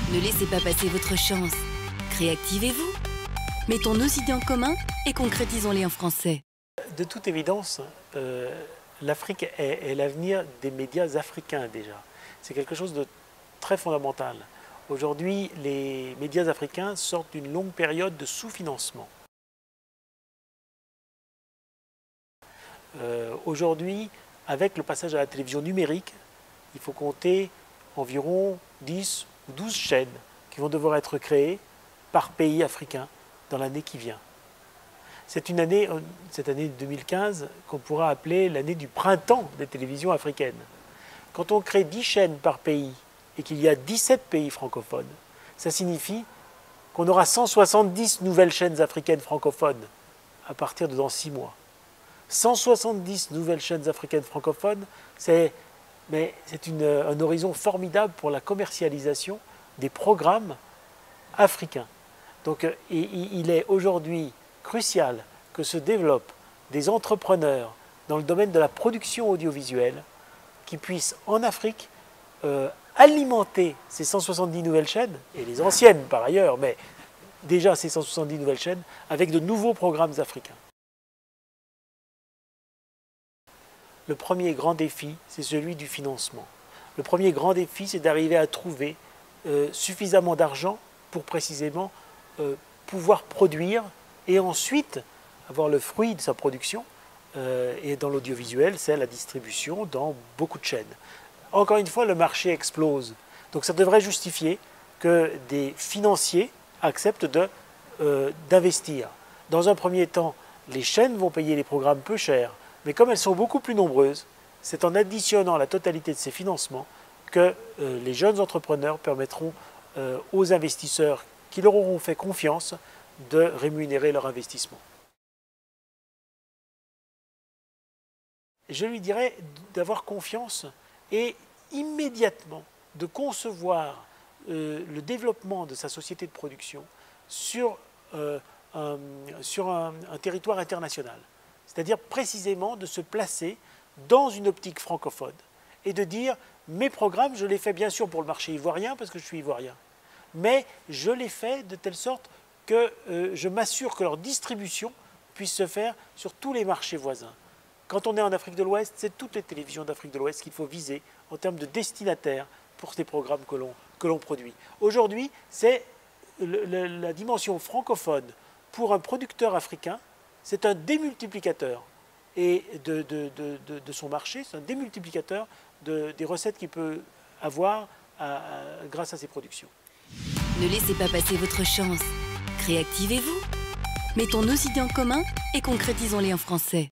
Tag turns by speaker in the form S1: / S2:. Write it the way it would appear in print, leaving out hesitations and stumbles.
S1: Ne laissez pas passer votre chance. Réactivez-vous. Mettons nos idées en commun et concrétisons-les en français.
S2: De toute évidence, l'Afrique est l'avenir des médias africains déjà. C'est quelque chose de très fondamental. Aujourd'hui, les médias africains sortent d'une longue période de sous-financement. Aujourd'hui, avec le passage à la télévision numérique, il faut compter environ 10 ou 12 chaînes qui vont devoir être créées par pays africain dans l'année qui vient. C'est une année, cette année 2015, qu'on pourra appeler l'année du printemps des télévisions africaines. Quand on crée 10 chaînes par pays et qu'il y a 17 pays francophones, ça signifie qu'on aura 170 nouvelles chaînes africaines francophones à partir de dans 6 mois. 170 nouvelles chaînes africaines francophones, c'est un horizon formidable pour la commercialisation des programmes africains. Donc il est aujourd'hui crucial que se développent des entrepreneurs dans le domaine de la production audiovisuelle qui puissent en Afrique alimenter ces 170 nouvelles chaînes, et les anciennes par ailleurs, mais déjà ces 170 nouvelles chaînes, avec de nouveaux programmes africains. Le premier grand défi, c'est celui du financement. Le premier grand défi, c'est d'arriver à trouver suffisamment d'argent pour précisément pouvoir produire et ensuite avoir le fruit de sa production. Et dans l'audiovisuel, c'est la distribution dans beaucoup de chaînes. Encore une fois, le marché explose. Donc ça devrait justifier que des financiers acceptent d'investir. Dans un premier temps, les chaînes vont payer les programmes peu chers. Mais comme elles sont beaucoup plus nombreuses, c'est en additionnant la totalité de ces financements que les jeunes entrepreneurs permettront aux investisseurs qui leur auront fait confiance de rémunérer leur investissement. Je lui dirais d'avoir confiance et immédiatement de concevoir le développement de sa société de production sur un territoire international. C'est-à-dire précisément de se placer dans une optique francophone et de dire mes programmes, je les fais bien sûr pour le marché ivoirien parce que je suis ivoirien, mais je les fais de telle sorte que je m'assure que leur distribution puisse se faire sur tous les marchés voisins. Quand on est en Afrique de l'Ouest, c'est toutes les télévisions d'Afrique de l'Ouest qu'il faut viser en termes de destinataires pour ces programmes que l'on produit. Aujourd'hui, c'est la dimension francophone pour un producteur africain. C'est un démultiplicateur et de son marché, c'est un démultiplicateur des recettes qu'il peut avoir grâce à ses productions.
S1: Ne laissez pas passer votre chance. Réactivez-vous. Mettons nos idées en commun et concrétisons-les en français.